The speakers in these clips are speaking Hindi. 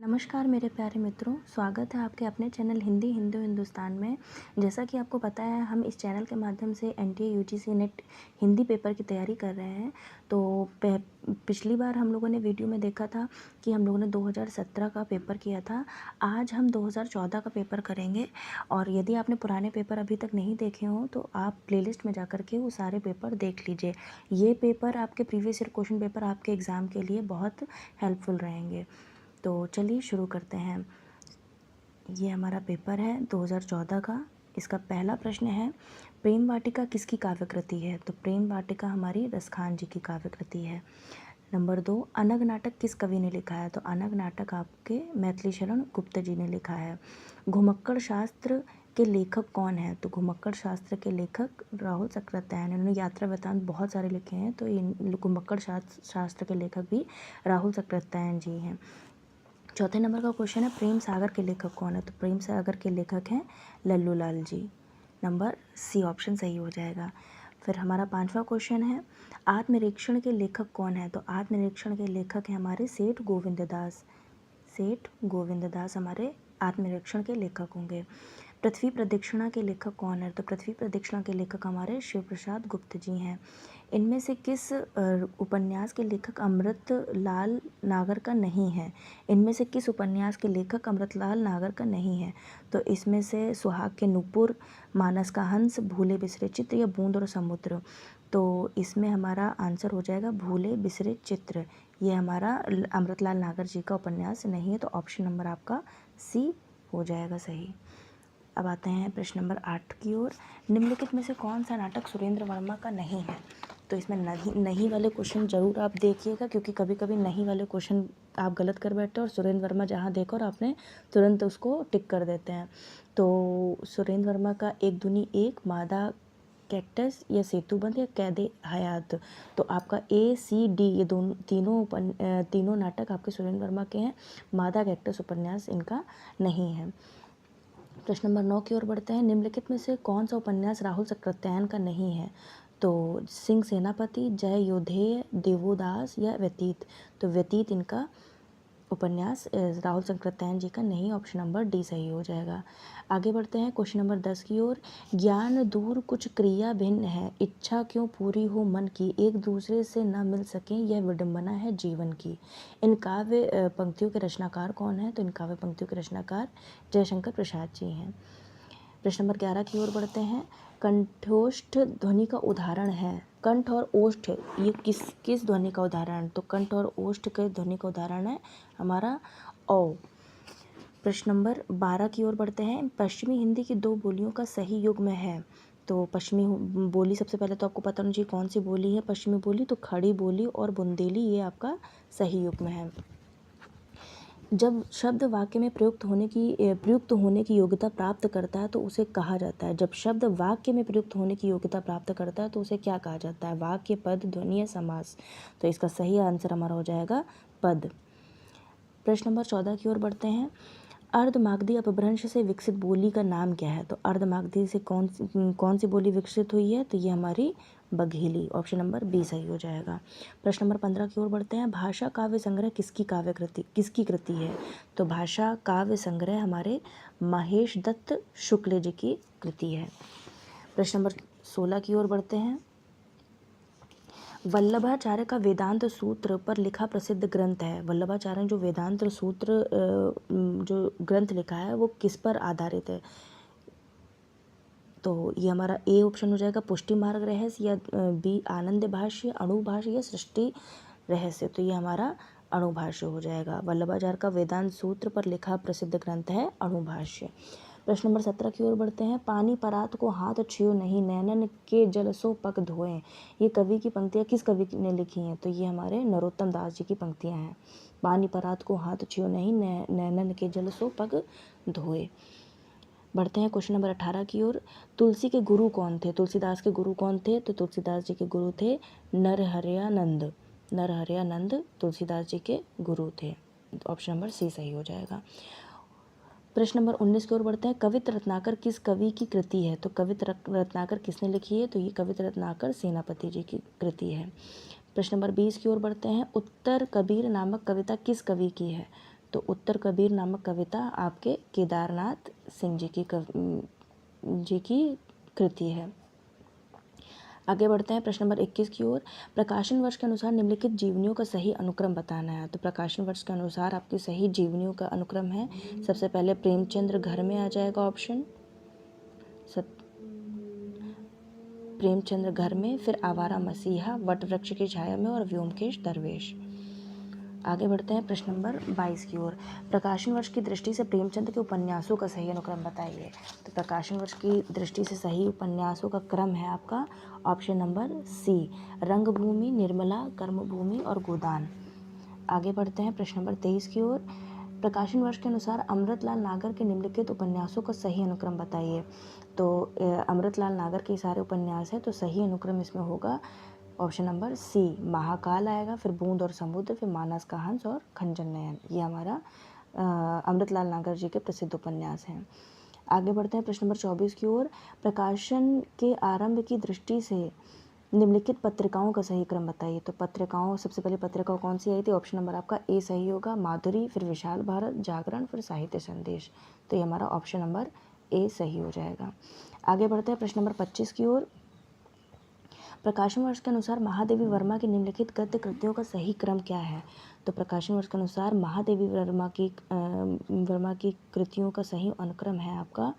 नमस्कार मेरे प्यारे मित्रों, स्वागत है आपके अपने चैनल हिंदी हिंदू हिंदुस्तान में। जैसा कि आपको पता है, हम इस चैनल के माध्यम से NTA UGC net Hindi paper की तैयारी कर रहे हैं। तो पिछली बार हम लोगों ने वीडियो में देखा था कि हम लोगों ने 2017 का पेपर किया था। आज हम 2014 का पेपर करेंगे। और यदि आपने पुराने पेपर अभी तक नहीं देखे हों तो आप प्लेलिस्ट में जा कर के वो सारे पेपर देख लीजिए। ये पेपर आपके प्रीवियस ईयर क्वेश्चन पेपर आपके एग्ज़ाम के लिए बहुत हेल्पफुल रहेंगे। तो चलिए शुरू करते हैं। ये हमारा पेपर है 2014 का। इसका पहला प्रश्न है, प्रेम वाटिका किसकी काव्य कृति है? तो प्रेम वाटिका हमारी रसखान जी की काव्य कृति है। नंबर 2, अनग नाटक किस कवि ने लिखा है? तो अनग नाटक आपके मैथिली शरण गुप्त जी ने लिखा है। घुमक्कड़ शास्त्र के लेखक कौन है? तो घुमक्कड़ शास्त्र के लेखक राहुल सक्रात्ययन। इन्होंने यात्रा वृत्तांत बहुत सारे लिखे हैं, तो इन घुमक्कड़ शास्त्र के लेखक भी राहुल सक्रात्ययन जी हैं। चौथे नंबर का क्वेश्चन है, प्रेम सागर के लेखक कौन है? तो प्रेम सागर के लेखक हैं Lallu Lal ji. Number C option सही हो जाएगा। फिर हमारा पांचवा क्वेश्चन है, आत्मनिरीक्षण के लेखक कौन है? तो आत्मनिरीक्षण के लेखक हैं हमारे सेठ गोविंद दास। सेठ गोविंद दास हमारे आत्मनिरीक्षण के लेखक होंगे। पृथ्वी प्रदक्षिणा के लेखक कौन है? तो पृथ्वी प्रदक्षिणा के लेखक हमारे शिव प्रसाद गुप्त जी हैं। इनमें से किस उपन्यास के लेखक अमृत लाल नागर का नहीं है? इनमें से किस उपन्यास के लेखक अमृतलाल नागर का नहीं है? तो इसमें से सुहाग के नूपुर, मानस का हंस, भूले बिसरे चित्र या बूंद और समुद्र। तो इसमें हमारा आंसर हो जाएगा भूले बिसरे चित्र। ये हमारा अमृतलाल नागर जी का उपन्यास नहीं है, तो ऑप्शन नंबर आपका सी हो जाएगा सही। अब आते हैं प्रश्न नंबर 8 की ओर। निम्नलिखित में से कौन सा नाटक सुरेंद्र वर्मा का नहीं है? तो इसमें नहीं वाले क्वेश्चन जरूर आप देखिएगा, क्योंकि कभी कभी नहीं वाले क्वेश्चन आप गलत कर बैठते हैं और सुरेंद्र वर्मा जहाँ देखो और आपने तुरंत उसको टिक कर देते हैं। तो सुरेंद्र वर्मा का एक दुनी एक, मादा कैक्टस या सेतुबंध या कैदे हयात। तो आपका ए सी डी ये तीनों नाटक आपके सुरेंद्र वर्मा के हैं। मादा कैक्टस उपन्यास इनका नहीं है। प्रश्न नंबर 9 की ओर बढ़ते हैं। निम्नलिखित में से कौन सा उपन्यास राहुल सक्रात्ययन का नहीं है? तो सिंह सेनापति, जय योधेय, देवोदास या व्यतीत। तो व्यतीत इनका उपन्यास राहुल सक्रात्ययन जी का नहीं, ऑप्शन नंबर डी सही हो जाएगा। आगे बढ़ते हैं क्वेश्चन नंबर 10 की ओर। ज्ञान दूर कुछ क्रिया भिन्न है, इच्छा क्यों पूरी हो मन की, एक दूसरे से न मिल सकें यह विडंबना है जीवन की। इन काव्य पंक्तियों के रचनाकार कौन है? तो इन काव्य पंक्तियों के रचनाकार जयशंकर प्रसाद जी हैं। प्रश्न नंबर 11 की ओर बढ़ते हैं। कंठोष्ठ ध्वनि का उदाहरण है। कंठ और ओष्ठ ये किस ध्वनि का उदाहरण? तो कंठ और ओष्ठ के ध्वनि का उदाहरण है हमारा ओ। प्रश्न नंबर 12 की ओर बढ़ते हैं। पश्चिमी हिंदी की दो बोलियों का सही युग्म है। तो पश्चिमी बोली सबसे पहले तो आपको पता होना चाहिए कौन सी बोली है पश्चिमी बोली। तो खड़ी बोली और बुंदेली ये आपका सही युग्म है। जब शब्द वाक्य में प्रयुक्त होने की योग्यता प्राप्त करता है तो उसे कहा जाता है। जब शब्द वाक्य में प्रयुक्त होने की योग्यता प्राप्त करता है तो उसे क्या कहा जाता है? वाक्य, पद, ध्वनि या समास। तो इसका सही आंसर हमारा हो जाएगा पद। प्रश्न नंबर 14 की ओर बढ़ते हैं। अर्धमागधी अपभ्रंश से विकसित बोली का नाम क्या है? तो अर्धमागधी से कौन सी बोली विकसित हुई है? तो ये हमारी बघेली, ऑप्शन नंबर बी सही हो जाएगा। प्रश्न नंबर 15 की ओर बढ़ते हैं। भाषा काव्य संग्रह किसकी कृति है? तो भाषा काव्य संग्रह हमारे महेश दत्त शुक्ल जी की कृति है। प्रश्न नंबर 16 की ओर बढ़ते हैं। वल्लभाचार्य का वेदांत सूत्र पर लिखा प्रसिद्ध ग्रंथ है। वल्लभाचार्य ने जो वेदांत सूत्र जो ग्रंथ लिखा है वो किस पर आधारित है? तो ये हमारा ए ऑप्शन हो जाएगा, पुष्टि मार्ग रहस्य, या बी आनंद भाष्य, अणुभाष्य या सृष्टि रहस्य। तो ये हमारा अणुभाष्य हो जाएगा। वल्लभाचार्य का वेदांत सूत्र पर लिखा प्रसिद्ध ग्रंथ है अणुभाष्य। प्रश्न नंबर 17 की ओर बढ़ते हैं। पानी परात को हाथ छुओ नहीं, नैनन के जल सो पग धोएं। ये कवि की पंक्तियाँ किस कवि ने लिखी हैं? तो ये हमारे नरोत्तम दास जी की पंक्तियाँ हैं। पानी परात को हाथ छुओ नहीं, नैनन के जल सो पग धोए। बढ़ते हैं क्वेश्चन नंबर 18 की ओर। तुलसी के गुरु कौन थे? तुलसीदास के गुरु कौन थे? तो तुलसीदास जी के गुरु थे नरहरयानंद। नरहरयानंद तुलसीदास जी के गुरु थे। ऑप्शन नंबर सी सही हो जाएगा। प्रश्न नंबर 19 की ओर बढ़ते हैं। कवित्र रत्नाकर किस कवि की कृति है? तो कवित्र रत्नाकर किसने लिखी है? तो ये कवित्र रत्नाकर सेनापति जी की कृति है। प्रश्न नंबर 20 की ओर बढ़ते हैं। उत्तर कबीर नामक कविता किस कवि की है? तो उत्तर कबीर नामक कविता आपके केदारनाथ सिंह जी की कृति है। आगे बढ़ते हैं प्रश्न नंबर 21 की ओर। प्रकाशन वर्ष के अनुसार निम्नलिखित जीवनियों का सही अनुक्रम बताना है। तो प्रकाशन वर्ष के अनुसार आपकी सही जीवनियों का अनुक्रम है, सबसे पहले प्रेमचंद्र घर में आ जाएगा ऑप्शन, प्रेमचंद्र घर में, फिर आवारा मसीहा, वट वृक्ष की छाया में और व्योमकेश दरवेश। आगे बढ़ते हैं प्रश्न नंबर 22 की ओर। प्रकाशन वर्ष की दृष्टि से प्रेमचंद के उपन्यासों का सही अनुक्रम बताइए। तो प्रकाशन वर्ष की दृष्टि से सही उपन्यासों का क्रम है आपका ऑप्शन नंबर सी, रंगभूमि, निर्मला, कर्मभूमि और गोदान। आगे बढ़ते हैं प्रश्न नंबर 23 की ओर। प्रकाशन वर्ष के अनुसार अमृतलाल नागर के निम्नलिखित उपन्यासों का सही अनुक्रम बताइए। तो अमृतलाल नागर के सारे उपन्यास हैं, तो सही अनुक्रम इसमें होगा ऑप्शन नंबर सी, महाकाल आएगा, फिर बूंद और समुद्र, फिर मानस का हंस और खंजन नयन। ये हमारा अमृतलाल नागर जी के प्रसिद्ध उपन्यास हैं। आगे बढ़ते हैं प्रश्न नंबर 24 की ओर। प्रकाशन के आरंभ की दृष्टि से निम्नलिखित पत्रिकाओं का सही क्रम बताइए। तो पत्रिकाओं, सबसे पहले पत्रिका कौन सी आई थी? ऑप्शन नंबर आपका ए सही होगा, माधुरी, फिर विशाल भारत, जागरण, फिर साहित्य संदेश। तो ये हमारा ऑप्शन नंबर ए सही हो जाएगा। आगे बढ़ते हैं प्रश्न नंबर 25 की ओर। प्रकाशन वर्ष के अनुसार महादेवी वर्मा की निम्नलिखित गद्य कृतियों का सही क्रम क्या है? तो प्रकाशन वर्ष के अनुसार महादेवी वर्मा की कृतियों का सही अनुक्रम है आपका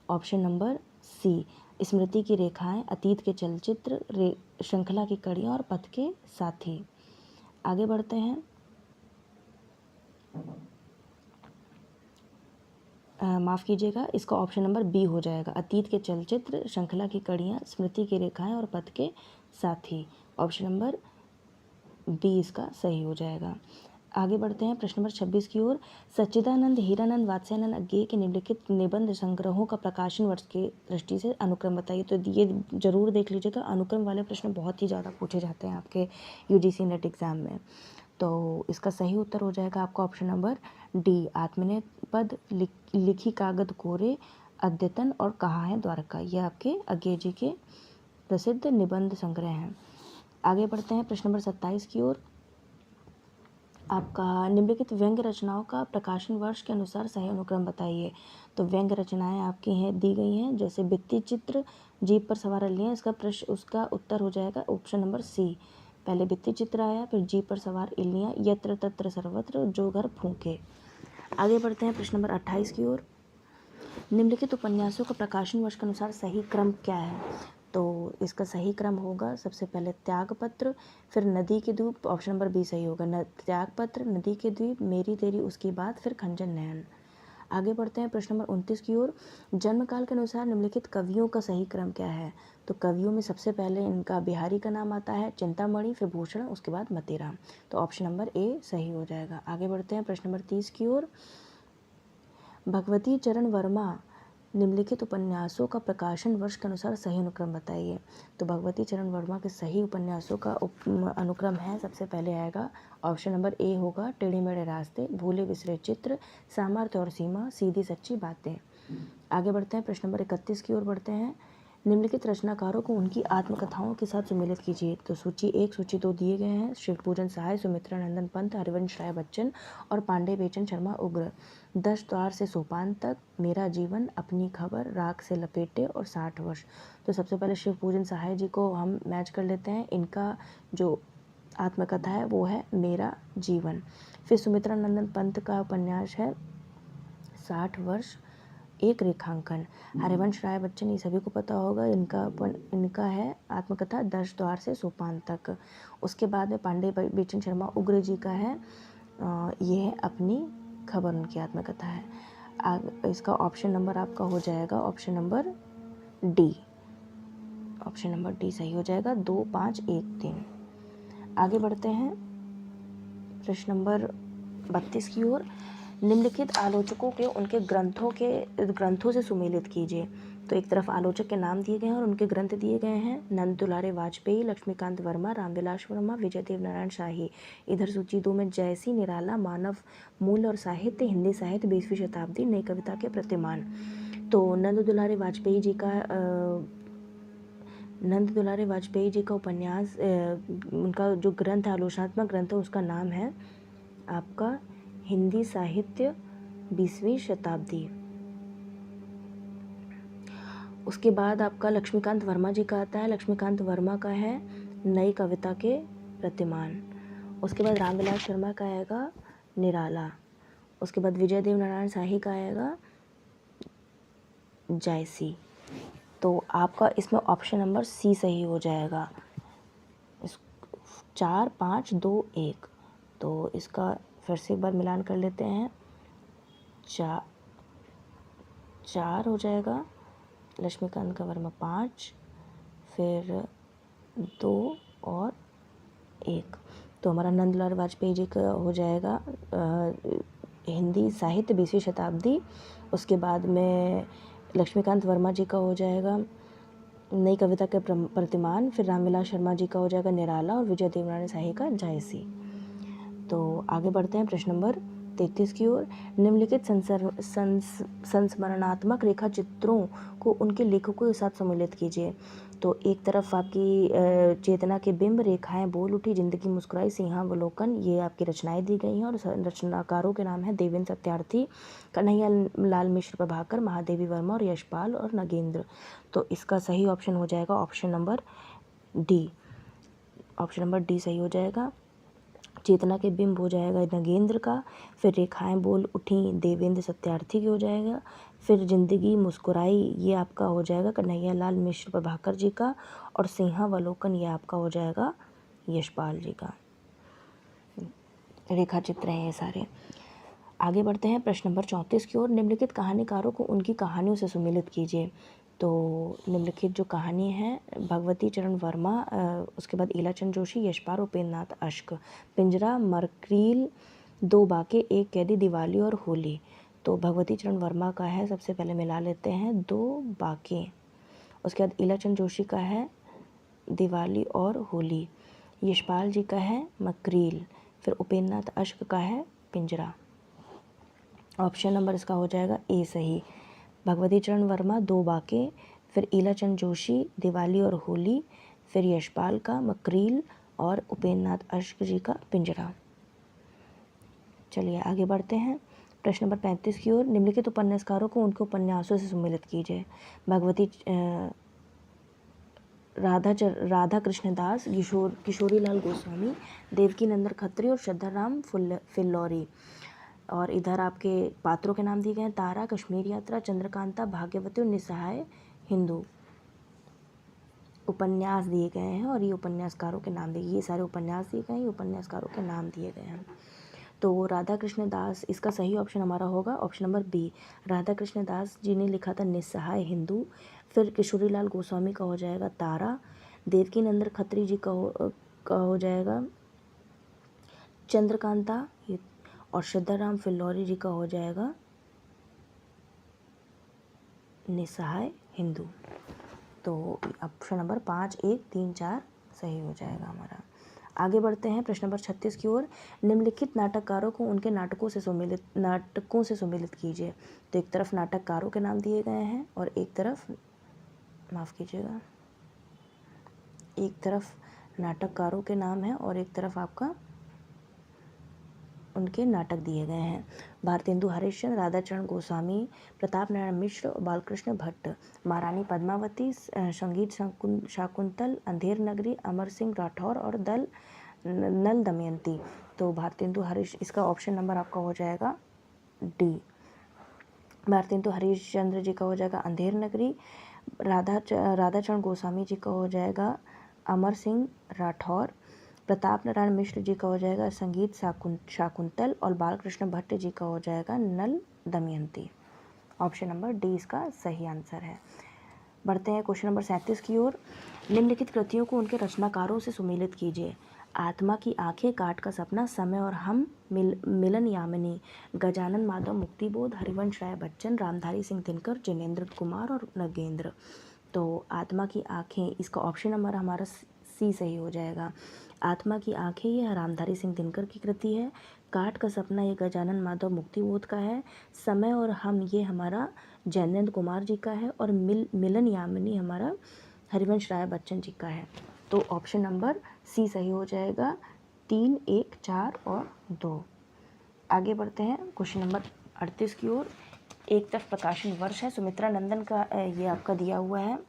ऑप्शन नंबर सी, स्मृति की रेखाएं, अतीत के चलचित्र, श्रृंखला की कड़ियाँ और पथ के साथी। आगे बढ़ते हैं माफ़ कीजिएगा, इसका ऑप्शन नंबर बी हो जाएगा, अतीत के चलचित्र, श्रृंखला की कड़ियाँ, स्मृति की रेखाएं और पथ के साथी। ऑप्शन नंबर बी इसका सही हो जाएगा। आगे बढ़ते हैं प्रश्न नंबर 26 की ओर। सच्चिदानंद हीरानंद वात्स्यानंद अज्ञेय के निम्नलिखित निबंध संग्रहों का प्रकाशन वर्ष की दृष्टि से अनुक्रम बताइए। तो ये जरूर देख लीजिएगा, अनुक्रम वाले प्रश्न बहुत ही ज़्यादा पूछे जाते हैं आपके यूजीसी नेट एग्जाम में। तो इसका सही उत्तर हो जाएगा आपका ऑप्शन नंबर डी, आत्मनेपद, लिखी कागद कोरे, अद्यतन और कहाँ है द्वारका। ये आपके अज्ञेय जी के प्रसिद्ध निबंध संग्रह हैं। आगे बढ़ते हैं प्रश्न नंबर 27 की ओर। आपका निम्नलिखित व्यंग्य रचनाओं का प्रकाशन वर्ष के अनुसार सही अनुक्रम बताइए। तो व्यंग्य रचनाएं आपकी हैं दी गई हैं, जैसे भित्ति चित्र, जीप पर सवार इल्लियाँ। उसका उत्तर हो जाएगा ऑप्शन नंबर सी, पहले भित्ति चित्र आया, फिर जीप पर सवार इल्लियाँ, यत्र तत्र सर्वत्र, जो घर फूंके। आगे बढ़ते हैं प्रश्न नंबर 28 की ओर। निम्नलिखित उपन्यासों का प्रकाशन वर्ष के अनुसार सही क्रम क्या है? तो इसका सही क्रम होगा सबसे पहले त्यागपत्र, फिर नदी के द्वीप, ऑप्शन नंबर बी सही होगा, त्यागपत्र, नदी के द्वीप, मेरी तेरी, उसकी बात, फिर खंजन नयन। आगे बढ़ते हैं प्रश्न नंबर 29 की ओर। जन्मकाल के अनुसार निम्नलिखित कवियों का सही क्रम क्या है? तो कवियों में सबसे पहले इनका बिहारी का नाम आता है, चिंतामणि, फिर भूषण, उसके बाद मतीराम। तो ऑप्शन नंबर ए सही हो जाएगा। आगे बढ़ते हैं प्रश्न नंबर 30 की ओर। भगवती चरण वर्मा निम्नलिखित उपन्यासों का प्रकाशन वर्ष के अनुसार सही अनुक्रम बताइए। तो भगवती चरण वर्मा के सही उपन्यासों का अनुक्रम है, सबसे पहले आएगा ऑप्शन नंबर ए होगा, टेढ़े मेढ़े रास्ते, भूले बिसरे चित्र, सामर्थ्य और सीमा, सीधी सच्ची बातें। आगे बढ़ते हैं प्रश्न नंबर 31 की ओर बढ़ते हैं। निम्नलिखित रचनाकारों को उनकी आत्मकथाओं के साथ सुमेलित कीजिए। तो सूची 1, सूची 2 दिए गए हैं, शिवपूजन सहाय, सुमित्रा नंदन पंत, हरिवंश राय बच्चन और पांडे बेचन शर्मा उग्र। 10 द्वार से सोपान तक, मेरा जीवन, अपनी खबर, राख से लपेटे और 60 वर्ष। तो सबसे पहले शिवपूजन सहाय जी को हम मैच कर लेते हैं। इनका जो आत्मकथा है वो है मेरा जीवन। फिर सुमित्रा नंदन पंत का उपन्यास है 60 वर्ष एक रेखांकन। हरिवंश राय बच्चन, ये सभी को पता होगा, इनका है आत्मकथा 10 द्वार से सोपान तक। उसके बाद में पांडे बेचन शर्मा उग्र जी का है ये है अपनी खबर, उनकी आत्मकथा है। इसका ऑप्शन नंबर आपका हो जाएगा option number D, option number D सही हो जाएगा, 2, 5, 1, 3। आगे बढ़ते हैं प्रश्न नंबर 32 की ओर। निम्नलिखित आलोचकों के उनके ग्रंथों से सुमेलित कीजिए। तो एक तरफ आलोचक के नाम दिए गए हैं और उनके ग्रंथ दिए गए हैं, नंद दुलारे वाजपेयी, लक्ष्मीकांत वर्मा, रामविलास वर्मा, विजय देव नारायण शाही। इधर सूची 2 में जयसी, निराला, मानव मूल और साहित्य, हिंदी साहित्य 20वीं शताब्दी, नई कविता के प्रतिमान। तो नंद दुलारे वाजपेयी जी का उपन्यास, उनका जो ग्रंथ है, आलोचनात्मक ग्रंथ है, उसका नाम है आपका हिंदी साहित्य 20वीं शताब्दी। उसके बाद आपका लक्ष्मीकांत वर्मा जी का आता है। लक्ष्मीकांत वर्मा का है नई कविता के प्रतिमान। उसके बाद रामविलास शर्मा का आएगा निराला। उसके बाद विजय देव नारायण शाही का आएगा जायसी। तो आपका इसमें ऑप्शन नंबर सी सही हो जाएगा। 4 5 2 1। तो इसका फिर से एक बार मिलान कर लेते हैं। 4 हो जाएगा, लक्ष्मीकांत का वर्मा 5, फिर 2 और 1। तो हमारा नंदलाल वाजपेयी जी का हो जाएगा हिंदी साहित्य 20वीं शताब्दी। उसके बाद में लक्ष्मीकांत वर्मा जी का हो जाएगा नई कविता के प्रतिमान। फिर रामविलास शर्मा जी का हो जाएगा निराला और विजय देवनारायण शाही का जायसी। तो आगे बढ़ते हैं प्रश्न नंबर 33 की ओर। निम्नलिखित संस्मरणात्मक रेखा चित्रों को उनके लेखकों के साथ सम्मिलित कीजिए। तो एक तरफ आपकी चेतना के बिंब, रेखाएं बोल उठी, जिंदगी मुस्कुराई, सिंहावलोकन, ये आपकी रचनाएं दी गई हैं और रचनाकारों के नाम हैं देवेंद्र सत्यार्थी, कन्हैया लाल मिश्र, प्रभाकर, महादेवी वर्मा और यशपाल और नगेंद्र। तो इसका सही ऑप्शन हो जाएगा option number D. Option number D सही हो जाएगा। चेतना के बिंब हो जाएगा नगेंद्र का, फिर रेखाएं बोल उठी देवेंद्र सत्यार्थी की हो जाएगा, फिर जिंदगी मुस्कुराई ये आपका हो जाएगा कन्हैया लाल मिश्र प्रभाकर जी का, और सिंहावलोकन ये आपका हो जाएगा यशपाल जी का। रेखा चित्र हैं ये सारे। आगे बढ़ते हैं प्रश्न नंबर 34 की ओर। निम्नलिखित कहानीकारों को उनकी कहानियों से सम्मिलित कीजिए। तो निम्नलिखित जो कहानी है भगवती चरण वर्मा, उसके बाद ईलाचंद जोशी, यशपाल, उपेंद्र नाथ अश्क, पिंजरा, मरक्रील, दो बाके, एक कैदी, दिवाली और होली। तो भगवती चरण वर्मा का है, सबसे पहले मिला लेते हैं, दो बाके। उसके बाद ईलाचंद जोशी का है दिवाली और होली। यशपाल जी का है मकरील। फिर उपेंद्र नाथ अश्क का है पिंजरा। ऑप्शन नंबर इसका हो जाएगा ए सही। भगवती चरण वर्मा दो बाके, फिर ईलाचंद जोशी दिवाली और होली, फिर यशपाल का मकरील और उपेंद्र नाथ अश्क जी का पिंजरा। चलिए आगे बढ़ते हैं प्रश्न नंबर 35 की ओर। निम्नलिखित उपन्यासकारों को उनके उपन्यासों से सम्मिलित कीजिए। भगवती राधा कृष्णदास, किशोरीलाल गोस्वामी, देवकी नंदन खत्री और श्रद्धाराम फिल्लौरी। और इधर आपके पात्रों के नाम दिए गए हैं, तारा, कश्मीर यात्रा, चंद्रकांता, भाग्यवती और निस्सहाय हिंदू। उपन्यास दिए गए हैं और ये उपन्यासकारों के नाम दिए, ये सारे उपन्यास दिए गए हैं, ये उपन्यासकारों के नाम दिए गए हैं। तो राधा कृष्ण दास, इसका सही ऑप्शन हमारा होगा option number B. Radha Krishna Das ji ने लिखा था निस्सहाय हिंदू। फिर किशोरीलाल गोस्वामी का हो जाएगा तारा, देवकी नंदन खत्री जी का हो जाएगा चंद्रकांता, और श्रद्धाराम फिल्लौरी जी का हो जाएगा निस्सहाय हिंदू। तो ऑप्शन नंबर 5 1 3 4 सही हो जाएगा हमारा। आगे बढ़ते हैं प्रश्न नंबर 36 की ओर। निम्नलिखित नाटककारों को उनके नाटकों से सम्मिलित कीजिए। तो एक तरफ नाटककारों के नाम दिए गए हैं और एक तरफ, माफ़ कीजिएगा, एक तरफ नाटककारों के नाम है और एक तरफ आपका उनके नाटक दिए गए हैं। भारतेंदु हरिश्चंद्र, राधाचरण गोस्वामी, प्रताप नारायण मिश्र, बालकृष्ण भट्ट। महारानी पद्मावती, संगीत शाकुंतल, अंधेर नगरी, अमर सिंह राठौर और नल दमयंती। तो भारतेंदु हरीश, इसका ऑप्शन नंबर आपका हो जाएगा डी। भारतेंदु हरिश्चंद्र जी का हो जाएगा अंधेर नगरी, राधाचरण गोस्वामी जी का हो जाएगा अमर सिंह राठौर, प्रताप नारायण मिश्र जी का हो जाएगा संगीत शाकुंतल और बालकृष्ण भट्ट जी का हो जाएगा नल दमयंती। ऑप्शन नंबर डी इसका सही आंसर है। बढ़ते हैं क्वेश्चन नंबर 37 की ओर। निम्नलिखित कृतियों को उनके रचनाकारों से सुमेलित कीजिए। आत्मा की आंखें, काट का सपना, समय और हम, मिलन यामिनी, गजानन माधव, मुक्तिबोध, हरिवंश राय बच्चन, रामधारी सिंह दिनकर, जिनेंद्र कुमार और नगेंद्र। तो आत्मा की आंखें, इसका ऑप्शन नंबर हमारा सी सही हो जाएगा। आत्मा की आंखें ये रामधारी सिंह दिनकर की कृति है। काट का सपना ये गजानन माधव मुक्तिबोध का है। समय और हम ये हमारा जैनेंद्र कुमार जी का है। और मिलन यामिनी हमारा हरिवंश राय बच्चन जी का है। तो ऑप्शन नंबर सी सही हो जाएगा। 3 1 4 और 2। आगे बढ़ते हैं क्वेश्चन नंबर 38 की ओर। एक तरफ प्रकाशन वर्ष है, सुमित्रा नंदन का ये आपका दिया हुआ है।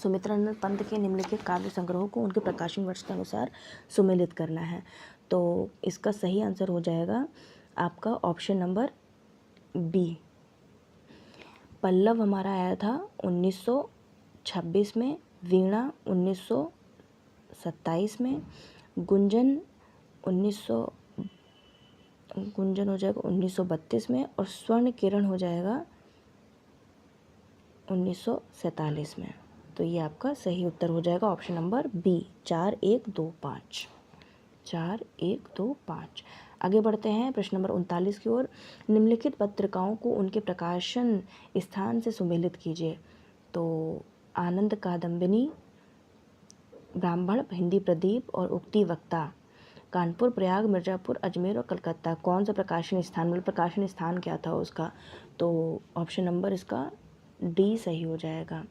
सुमित्रा नंदन पंत के निम्नलिखित काव्य संग्रहों को उनके प्रकाशन वर्ष के अनुसार सुमेलित करना है। तो इसका सही आंसर हो जाएगा आपका ऑप्शन नंबर बी। पल्लव हमारा आया था 1926 में, वीणा 1927 में, गुंजन हो जाएगा 1932 में, और स्वर्ण किरण हो जाएगा 1947 में। तो ये आपका सही उत्तर हो जाएगा ऑप्शन नंबर बी, 4 1 2 5, 4 1 2 5। आगे बढ़ते हैं प्रश्न नंबर 39 की ओर। निम्नलिखित पत्रिकाओं को उनके प्रकाशन स्थान से सुमेलित कीजिए। तो आनंद कादम्बिनी, ब्राह्मण, हिंदी प्रदीप और उक्ति वक्ता, कानपुर, प्रयाग, मिर्ज़ापुर, अजमेर और कलकत्ता। कौन सा प्रकाशन स्थान, मतलब प्रकाशन स्थान क्या था उसका? तो ऑप्शन नंबर इसका डी सही हो जाएगा।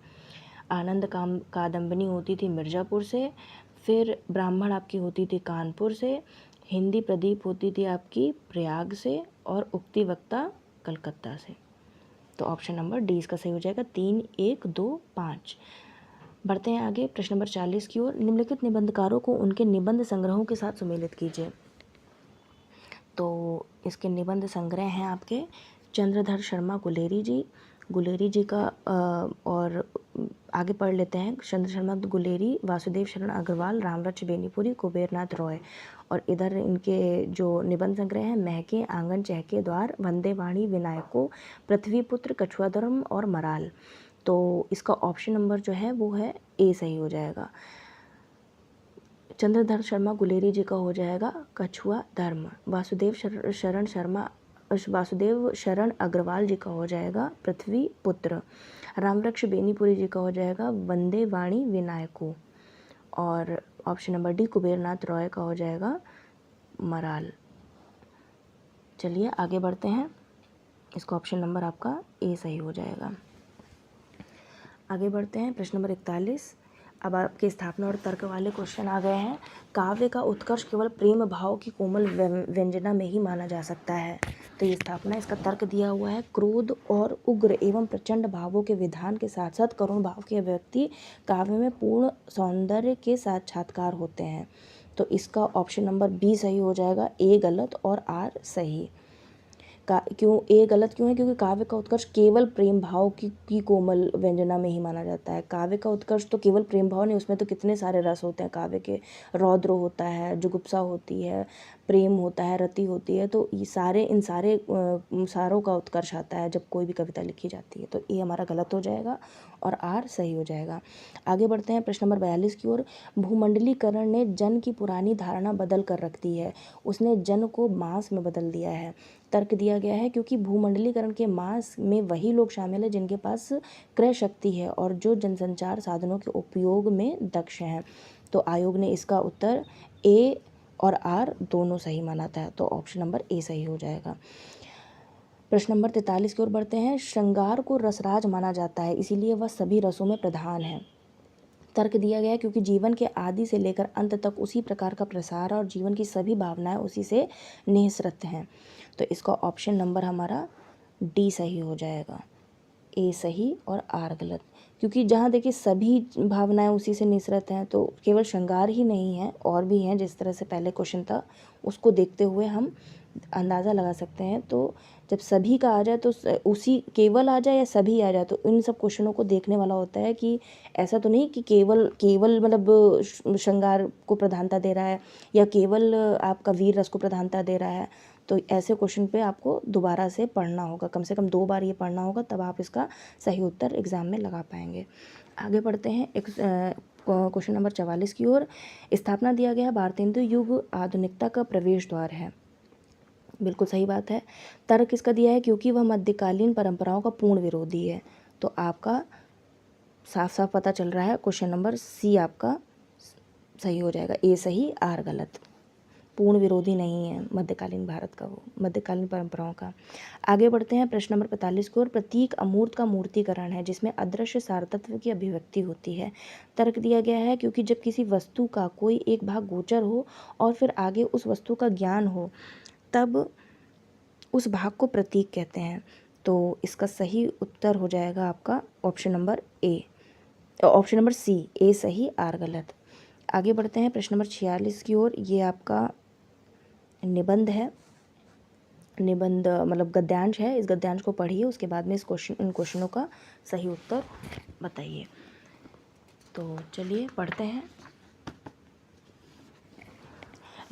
आनंद कादम्बिनी होती थी मिर्ज़ापुर से, फिर ब्राह्मण आपकी होती थी कानपुर से, हिंदी प्रदीप होती थी आपकी प्रयाग से, और उक्ति वक्ता कलकत्ता से। तो ऑप्शन नंबर डी इसका सही हो जाएगा, 3 1 2 5। बढ़ते हैं आगे प्रश्न नंबर 40 की ओर। निम्नलिखित निबंधकारों को उनके निबंध संग्रहों के साथ सुमेलित कीजिए। तो इसके निबंध संग्रह हैं आपके चंद्रधर शर्मा गुलेरी जी का और आगे पढ़ लेते हैं। चंद्र शर्मा गुलेरी, वासुदेव शरण अग्रवाल, रामरक्ष बेनीपुरी, कुबेरनाथ रॉय। और इधर इनके जो निबंध संग्रह हैं, महके, आंगन, चहके, द्वार, वंदे वाणी, विनायको, पृथ्वीपुत्र, कछुआधर्म और मराल। तो इसका ऑप्शन नंबर जो है वो है ए सही हो जाएगा। चंद्रधर शर्मा गुलेरी जी का हो जाएगा कछुआ धर्म। वासुदेव शरण अग्रवाल जी का हो जाएगा पृथ्वी पुत्र। रामरक्ष बेनीपुरी जी का हो जाएगा वंदे वाणी विनायको। और option number D Kubernath Roy का हो जाएगा मराल। चलिए आगे बढ़ते हैं। इसका ऑप्शन नंबर आपका ए सही हो जाएगा। आगे बढ़ते हैं प्रश्न नंबर 41। अब आपके स्थापना और तर्क वाले क्वेश्चन आ गए हैं। काव्य का उत्कर्ष केवल प्रेम भाव की कोमल व्यंजना में ही माना जा सकता है। तो ये स्थापना, इसका तर्क दिया हुआ है। क्रोध और उग्र एवं प्रचंड भावों के विधान के साथ साथ करुण भाव के व्यक्ति काव्य में पूर्ण सौंदर्य के साक्षात्कार होते हैं। तो इसका ऑप्शन नंबर बी सही हो जाएगा, ए गलत और आर सही। क्यों ए गलत क्यों है? क्योंकि काव्य का उत्कर्ष केवल प्रेम भाव की कोमल व्यंजना में ही माना जाता है। काव्य का उत्कर्ष तो केवल प्रेम भाव नहीं, उसमें तो कितने सारे रस होते हैं काव्य के। रौद्र होता है, जुगुप्सा होती है, प्रेम होता है, रति होती है। तो ये इन सारों का उत्कर्ष आता है जब कोई भी कविता लिखी जाती है। तो ए हमारा गलत हो जाएगा और आर सही हो जाएगा। आगे बढ़ते हैं प्रश्न नंबर 42 की ओर। भूमंडलीकरण ने जन की पुरानी धारणा बदल कर रख दी है। उसने जन को मांस में बदल दिया है। तर्क दिया गया है क्योंकि भूमंडलीकरण के मांस में वही लोग शामिल हैं जिनके पास क्रय शक्ति है और जो जनसंचार साधनों के उपयोग में दक्ष हैं। तो आयोग ने इसका उत्तर ए और आर दोनों सही माना था। तो ऑप्शन नंबर ए सही हो जाएगा। प्रश्न नंबर 43 की ओर बढ़ते हैं। श्रृंगार को रसराज माना जाता है, इसीलिए वह सभी रसों में प्रधान है। तर्क दिया गया है क्योंकि जीवन के आदि से लेकर अंत तक उसी प्रकार का प्रसार है और जीवन की सभी भावनाएं उसी से निःसृत हैं। तो इसका ऑप्शन नंबर हमारा डी सही हो जाएगा, ए सही और आर गलत। क्योंकि जहाँ देखिए सभी भावनाएं उसी से निःसृत हैं, तो केवल श्रृंगार ही नहीं है, और भी हैं। जिस तरह से पहले क्वेश्चन था उसको देखते हुए हम अंदाज़ा लगा सकते हैं। तो जब सभी का आ जाए तो उसी केवल आ जाए या सभी आ जाए, तो इन सब क्वेश्चनों को देखने वाला होता है कि ऐसा तो नहीं कि केवल मतलब श्रृंगार को प्रधानता दे रहा है या केवल आपका वीर रस को प्रधानता दे रहा है। तो ऐसे क्वेश्चन पे आपको दोबारा से पढ़ना होगा, कम से कम 2 बार ये पढ़ना होगा, तब आप इसका सही उत्तर एग्ज़ाम में लगा पाएंगे। आगे बढ़ते हैं क्वेश्चन नंबर 44 की ओर। स्थापना दिया गया भारतेंदु युग आधुनिकता का प्रवेश द्वार है। बिल्कुल सही बात है। तर्क किसका दिया है? क्योंकि वह मध्यकालीन परंपराओं का पूर्ण विरोधी है। तो आपका साफ साफ पता चल रहा है, क्वेश्चन नंबर सी आपका सही हो जाएगा, ए सही आर गलत। पूर्ण विरोधी नहीं है मध्यकालीन भारत का, वो मध्यकालीन परंपराओं का। आगे बढ़ते हैं प्रश्न नंबर 45 की ओर। प्रतीक अमूर्त का मूर्तिकरण है जिसमें अदृश्य सारतत्व की अभिव्यक्ति होती है। तर्क दिया गया है क्योंकि जब किसी वस्तु का कोई एक भाग गोचर हो और फिर आगे उस वस्तु का ज्ञान हो, तब उस भाग को प्रतीक कहते हैं। तो इसका सही उत्तर हो जाएगा आपका ऑप्शन नंबर सी, ए सही आर गलत। आगे बढ़ते हैं प्रश्न नंबर 46 की ओर। ये आपका निबंध है, निबंध मतलब गद्यांश है। इस गद्यांश को पढ़िए, उसके बाद में इन क्वेश्चनों का सही उत्तर बताइए। तो चलिए पढ़ते हैं।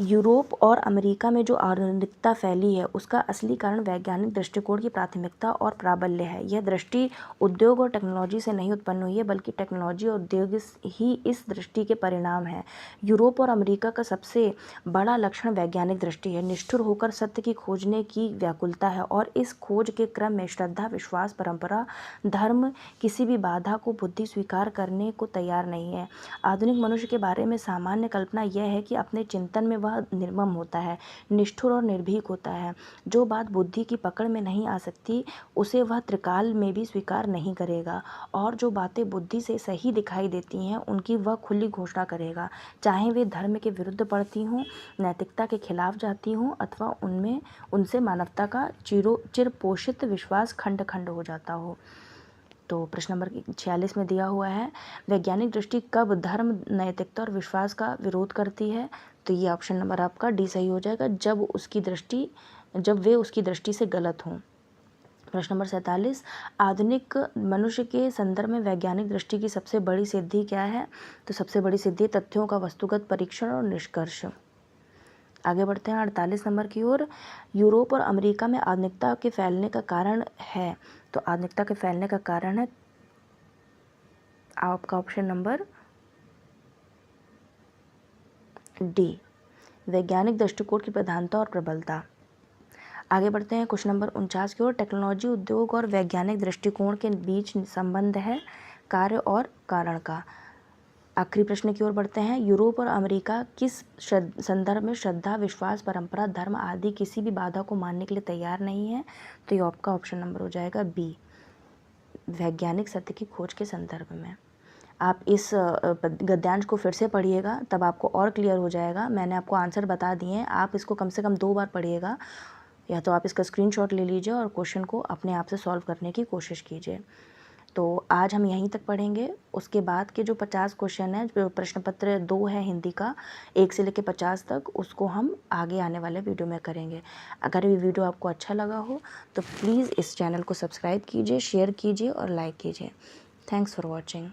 यूरोप और अमेरिका में जो आधुनिकता फैली है उसका असली कारण वैज्ञानिक दृष्टिकोण की प्राथमिकता और प्राबल्य है। यह दृष्टि उद्योग और टेक्नोलॉजी से नहीं उत्पन्न हुई है, बल्कि टेक्नोलॉजी और उद्योग ही इस दृष्टि के परिणाम है। यूरोप और अमेरिका का सबसे बड़ा लक्षण वैज्ञानिक दृष्टि है। निष्ठुर होकर सत्य की खोजने की व्याकुलता है और इस खोज के क्रम में श्रद्धा, विश्वास, परंपरा, धर्म, किसी भी बाधा को बुद्धि स्वीकार करने को तैयार नहीं है। आधुनिक मनुष्य के बारे में सामान्य कल्पना यह है कि अपने चिंतन में वह निर्मम होता है, निष्ठुर और निर्भीक होता है। जो बात बुद्धि की पकड़ में नहीं आ सकती उसे वह त्रिकाल में भी स्वीकार नहीं करेगा, और जो बातें बुद्धि से सही दिखाई देती हैं उनकी वह खुली घोषणा करेगा, चाहे वे धर्म के विरुद्ध पड़ती हों, नैतिकता के खिलाफ जाती हों अथवा उनसे मानवता का चिरपोषित विश्वास खंड खंड हो जाता हो। तो प्रश्न नंबर 46 में दिया हुआ है, वैज्ञानिक दृष्टि कब धर्म, नैतिकता और विश्वास का विरोध करती है? तो ये ऑप्शन नंबर आपका डी सही हो जाएगा, जब वे उसकी दृष्टि से गलत हों। प्रश्न नंबर 47, आधुनिक मनुष्य के संदर्भ में वैज्ञानिक दृष्टि की सबसे बड़ी सिद्धि क्या है? तो सबसे बड़ी सिद्धि तथ्यों का वस्तुगत परीक्षण और निष्कर्ष। आगे बढ़ते हैं 48 नंबर की ओर। यूरोप और अमेरिका में आधुनिकता के फैलने का कारण है। तो आधुनिकता के फैलने का कारण है आपका ऑप्शन नंबर डी, वैज्ञानिक दृष्टिकोण की प्रधानता और प्रबलता। आगे बढ़ते हैं क्वेश्चन नंबर 49 की ओर। टेक्नोलॉजी, उद्योग और वैज्ञानिक दृष्टिकोण के बीच संबंध है कार्य और कारण का। आखिरी प्रश्न की ओर बढ़ते हैं। यूरोप और अमेरिका किस संदर्भ में श्रद्धा, विश्वास, परंपरा, धर्म आदि किसी भी बाधा को मानने के लिए तैयार नहीं है? तो ये आपका ऑप्शन नंबर हो जाएगा बी, वैज्ञानिक सत्य की खोज के संदर्भ में। आप इस गद्यांश को फिर से पढ़िएगा, तब आपको और क्लियर हो जाएगा। मैंने आपको आंसर बता दिए हैं, आप इसको कम से कम 2 बार पढ़िएगा, या तो आप इसका स्क्रीनशॉट ले लीजिए और क्वेश्चन को अपने आप से सॉल्व करने की कोशिश कीजिए। तो आज हम यहीं तक पढ़ेंगे। उसके बाद के जो 50 क्वेश्चन है, जो प्रश्न पत्र 2 है हिंदी का 1 से लेकर 50 तक, उसको हम आगे आने वाले वीडियो में करेंगे। अगर ये वीडियो आपको अच्छा लगा हो तो प्लीज़ इस चैनल को सब्सक्राइब कीजिए, शेयर कीजिए और लाइक कीजिए। Thanks for watching.